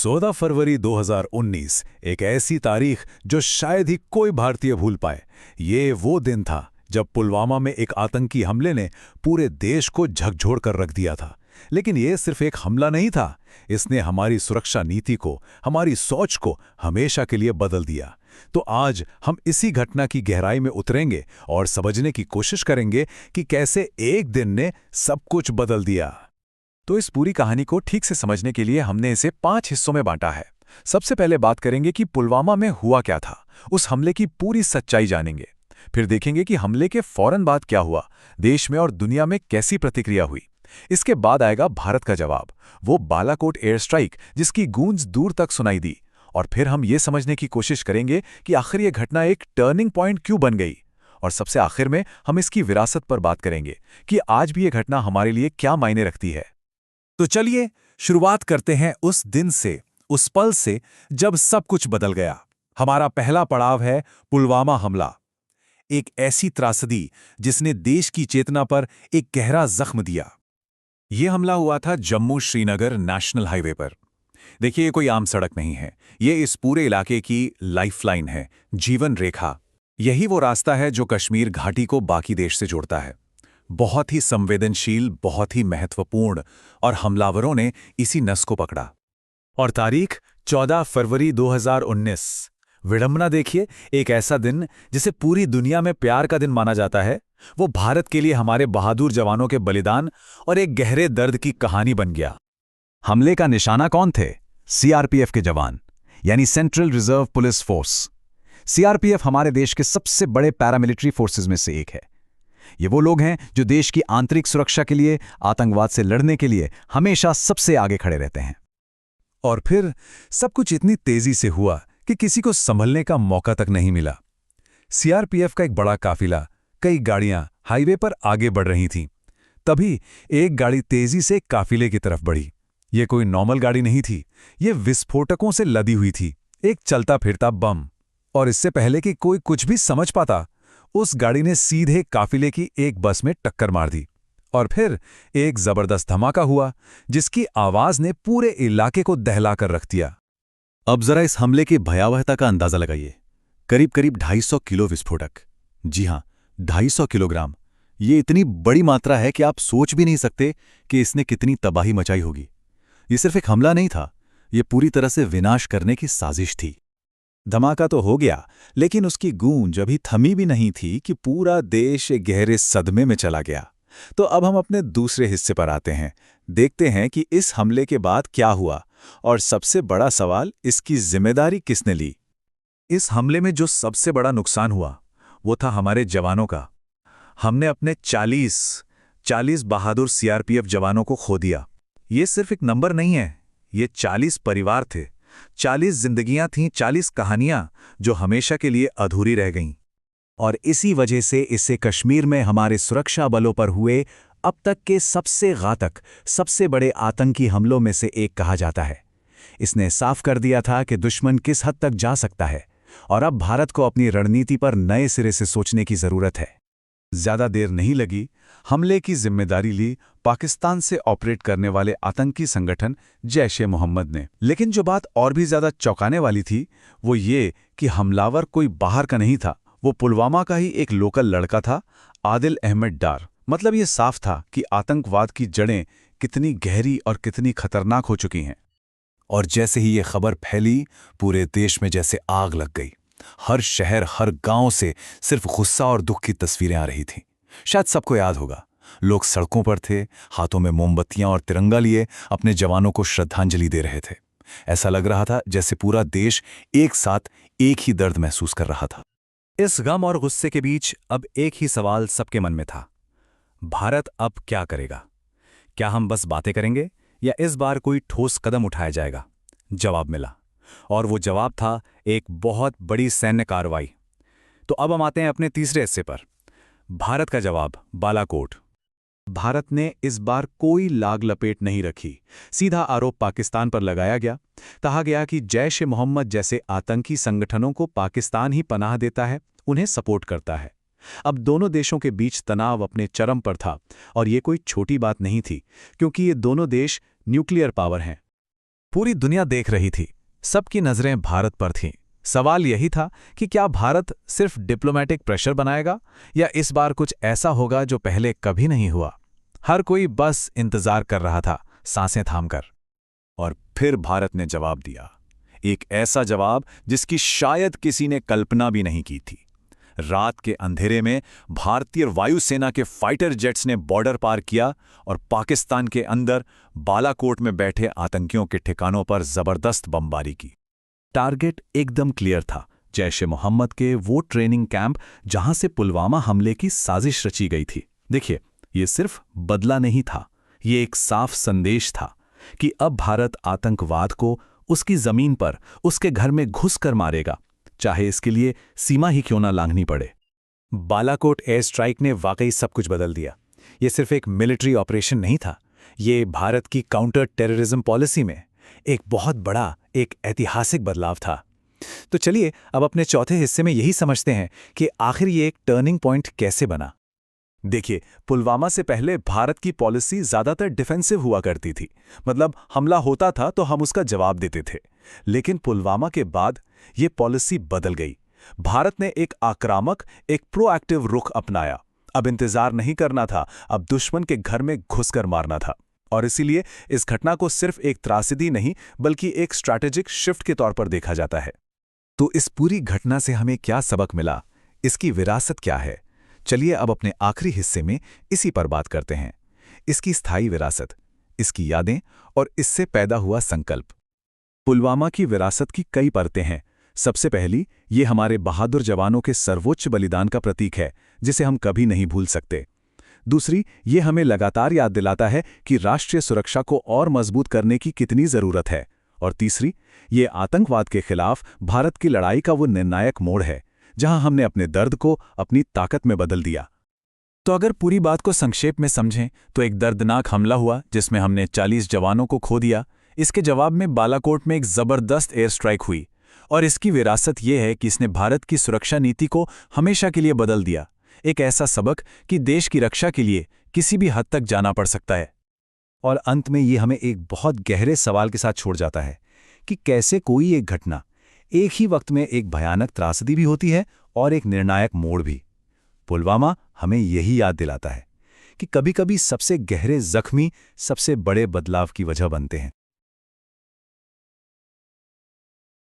14 फरवरी 2019 एक ऐसी तारीख जो शायद ही कोई भारतीय भूल पाए। ये वो दिन था जब पुलवामा में एक आतंकी हमले ने पूरे देश को झकझोर कर रख दिया था। लेकिन ये सिर्फ एक हमला नहीं था, इसने हमारी सुरक्षा नीति को, हमारी सोच को हमेशा के लिए बदल दिया। तो आज हम इसी घटना की गहराई में उतरेंगे और समझने की कोशिश करेंगे कि कैसे एक दिन ने सब कुछ बदल दिया। तो इस पूरी कहानी को ठीक से समझने के लिए हमने इसे 5 हिस्सों में बांटा है। सबसे पहले बात करेंगे कि पुलवामा में हुआ क्या था, उस हमले की पूरी सच्चाई जानेंगे। फिर देखेंगे कि हमले के फौरन बाद क्या हुआ, देश में और दुनिया में कैसी प्रतिक्रिया हुई। इसके बाद आएगा भारत का जवाब, वो बालाकोट एयर स्ट्राइक जिसकी गूंज दूर तक सुनाई दी। और फिर हम ये समझने की कोशिश करेंगे कि आखिर ये घटना एक टर्निंग पॉइंट क्यों बन गई। और सबसे आखिर में हम इसकी विरासत पर बात करेंगे कि आज भी ये घटना हमारे लिए क्या मायने रखती है। तो चलिए शुरुआत करते हैं उस दिन से, उस पल से जब सब कुछ बदल गया। हमारा पहला पड़ाव है पुलवामा हमला, एक ऐसी त्रासदी जिसने देश की चेतना पर एक गहरा जख्म दिया। यह हमला हुआ था जम्मू श्रीनगर नेशनल हाईवे पर। देखिए, ये कोई आम सड़क नहीं है, ये इस पूरे इलाके की लाइफलाइन है, जीवन रेखा। यही वो रास्ता है जो कश्मीर घाटी को बाकी देश से जोड़ता है। बहुत ही संवेदनशील, बहुत ही महत्वपूर्ण, और हमलावरों ने इसी नस को पकड़ा। और तारीख 14 फरवरी 2019। विडंबना देखिए, एक ऐसा दिन जिसे पूरी दुनिया में प्यार का दिन माना जाता है, वो भारत के लिए हमारे बहादुर जवानों के बलिदान और एक गहरे दर्द की कहानी बन गया। हमले का निशाना कौन थे? सीआरपीएफ के जवान, यानी central reserve police force. CRPF हमारे देश के सबसे बड़े पैरामिलिट्री फोर्सेस में से एक है। ये वो लोग हैं जो देश की आंतरिक सुरक्षा के लिए, आतंकवाद से लड़ने के लिए हमेशा सबसे आगे खड़े रहते हैं। और फिर सब कुछ इतनी तेजी से हुआ कि किसी को संभलने का मौका तक नहीं मिला। सीआरपीएफ का एक बड़ा काफिला, कई गाड़ियां हाईवे पर आगे बढ़ रही थीं। तभी एक गाड़ी तेजी से काफिले की तरफ बढ़ी। ये कोई नॉर्मल गाड़ी नहीं थी, ये विस्फोटकों से लदी हुई थी, एक चलता फिरता बम। और इससे पहले कि कोई कुछ भी समझ पाता, उस गाड़ी ने सीधे काफिले की एक बस में टक्कर मार दी। और फिर एक जबरदस्त धमाका हुआ जिसकी आवाज ने पूरे इलाके को दहला कर रख दिया। अब जरा इस हमले की भयावहता का अंदाजा लगाइए। करीब करीब 250 किलो विस्फोटक। जी हां, 250 किलोग्राम। ये इतनी बड़ी मात्रा है कि आप सोच भी नहीं सकते कि इसने कितनी तबाही मचाई होगी। ये सिर्फ एक हमला नहीं था, ये पूरी तरह से विनाश करने की साजिश थी। धमाका तो हो गया, लेकिन उसकी गूंज अभी थमी भी नहीं थी कि पूरा देश एक गहरे सदमे में चला गया। तो अब हम अपने दूसरे हिस्से पर आते हैं, देखते हैं कि इस हमले के बाद क्या हुआ, और सबसे बड़ा सवाल, इसकी जिम्मेदारी किसने ली। इस हमले में जो सबसे बड़ा नुकसान हुआ वो था हमारे जवानों का। हमने अपने 40 बहादुर सीआरपीएफ जवानों को खो दिया। ये सिर्फ एक नंबर नहीं है, ये 40 परिवार थे, 40 जिंदगियां थीं, 40 कहानियां जो हमेशा के लिए अधूरी रह गईं। और इसी वजह से इसे कश्मीर में हमारे सुरक्षा बलों पर हुए अब तक के सबसे घातक, सबसे बड़े आतंकी हमलों में से एक कहा जाता है। इसने साफ कर दिया था कि दुश्मन किस हद तक जा सकता है, और अब भारत को अपनी रणनीति पर नए सिरे से सोचने की जरूरत है। ज्यादा देर नहीं लगी, हमले की जिम्मेदारी ली पाकिस्तान से ऑपरेट करने वाले आतंकी संगठन जैश-ए-मोहम्मद ने। लेकिन जो बात और भी ज्यादा चौंकाने वाली थी वो ये कि हमलावर कोई बाहर का नहीं था, वो पुलवामा का ही एक लोकल लड़का था, आदिल अहमद डार। मतलब ये साफ था कि आतंकवाद की जड़ें कितनी गहरी और कितनी खतरनाक हो चुकी हैं। और जैसे ही ये खबर फैली, पूरे देश में जैसे आग लग गई। हर शहर, हर गांव से सिर्फ गुस्सा और दुख की तस्वीरें आ रही थीं। शायद सबको याद होगा, लोग सड़कों पर थे, हाथों में मोमबत्तियां और तिरंगा लिए अपने जवानों को श्रद्धांजलि दे रहे थे। ऐसा लग रहा था जैसे पूरा देश एक साथ एक ही दर्द महसूस कर रहा था। इस गम और गुस्से के बीच अब एक ही सवाल सबके मन में था, भारत अब क्या करेगा? क्या हम बस बातें करेंगे या इस बार कोई ठोस कदम उठाया जाएगा? जवाब मिला, और वो जवाब था एक बहुत बड़ी सैन्य कार्रवाई। तो अब हम आते हैं अपने तीसरे हिस्से पर, भारत का जवाब, बालाकोट। भारत ने इस बार कोई लाग लपेट नहीं रखी। सीधा आरोप पाकिस्तान पर लगाया गया। कहा गया कि जैश-ए-मोहम्मद जैसे आतंकी संगठनों को पाकिस्तान ही पनाह देता है, उन्हें सपोर्ट करता है। अब दोनों देशों के बीच तनाव अपने चरम पर था, और ये कोई छोटी बात नहीं थी, क्योंकि ये दोनों देश न्यूक्लियर पावर हैं। पूरी दुनिया देख रही थी, सबकी नजरें भारत पर थीं। सवाल यही था कि क्या भारत सिर्फ डिप्लोमेटिक प्रेशर बनाएगा या इस बार कुछ ऐसा होगा जो पहले कभी नहीं हुआ। हर कोई बस इंतजार कर रहा था, सांसें थामकर। और फिर भारत ने जवाब दिया, एक ऐसा जवाब जिसकी शायद किसी ने कल्पना भी नहीं की थी। रात के अंधेरे में भारतीय वायुसेना के फाइटर जेट्स ने बॉर्डर पार किया और पाकिस्तान के अंदर बालाकोट में बैठे आतंकियों के ठिकानों पर जबरदस्त बमबारी की। टारगेट एकदम क्लियर था, जैश-ए-मोहम्मद के वो ट्रेनिंग कैंप जहां से पुलवामा हमले की साजिश रची गई थी। देखिए, ये सिर्फ बदला नहीं था, ये एक साफ संदेश था कि अब भारत आतंकवाद को उसकी जमीन पर, उसके घर में घुसकर मारेगा, चाहे इसके लिए सीमा ही क्यों ना लांघनी पड़े। बालाकोट एयर स्ट्राइक ने वाकई सब कुछ बदल दिया। ये सिर्फ एक मिलिट्री ऑपरेशन नहीं था, ये भारत की काउंटर टेररिज्म पॉलिसी में एक बहुत बड़ा, एक ऐतिहासिक बदलाव था। तो चलिए अब अपने चौथे हिस्से में यही समझते हैं कि आखिर ये एक टर्निंग पॉइंट कैसे बना। देखिए, पुलवामा से पहले भारत की पॉलिसी ज्यादातर डिफेंसिव हुआ करती थी, मतलब हमला होता था तो हम उसका जवाब देते थे। लेकिन पुलवामा के बाद ये पॉलिसी बदल गई। भारत ने एक आक्रामक, एक प्रोएक्टिव रुख अपनाया। अब इंतजार नहीं करना था, अब दुश्मन के घर में घुसकर मारना था। और इसीलिए इस घटना को सिर्फ एक त्रासदी नहीं बल्कि एक स्ट्रैटेजिक शिफ्ट के तौर पर देखा जाता है। तो इस पूरी घटना से हमें क्या सबक मिला, इसकी विरासत क्या है? चलिए अब अपने आखिरी हिस्से में इसी पर बात करते हैं। इसकी स्थायी विरासत, इसकी यादें और इससे पैदा हुआ संकल्प। पुलवामा की विरासत की कई परतें हैं। सबसे पहली, ये हमारे बहादुर जवानों के सर्वोच्च बलिदान का प्रतीक है, जिसे हम कभी नहीं भूल सकते। दूसरी, ये हमें लगातार याद दिलाता है कि राष्ट्रीय सुरक्षा को और मजबूत करने की कितनी जरूरत है। और तीसरी, ये आतंकवाद के खिलाफ भारत की लड़ाई का वो निर्णायक मोड़ है, जहां हमने अपने दर्द को अपनी ताकत में बदल दिया। तो अगर पूरी बात को संक्षेप में समझें तो एक दर्दनाक हमला हुआ जिसमें हमने 40 जवानों को खो दिया। इसके जवाब में बालाकोट में एक जबरदस्त एयर स्ट्राइक हुई, और इसकी विरासत ये है कि इसने भारत की सुरक्षा नीति को हमेशा के लिए बदल दिया। एक ऐसा सबक कि देश की रक्षा के लिए किसी भी हद तक जाना पड़ सकता है। और अंत में ये हमें एक बहुत गहरे सवाल के साथ छोड़ जाता है कि कैसे कोई एक घटना एक ही वक्त में एक भयानक त्रासदी भी होती है और एक निर्णायक मोड़ भी। पुलवामा हमें यही याद दिलाता है कि कभी-कभी सबसे गहरे जख्मी सबसे बड़े बदलाव की वजह बनते हैं।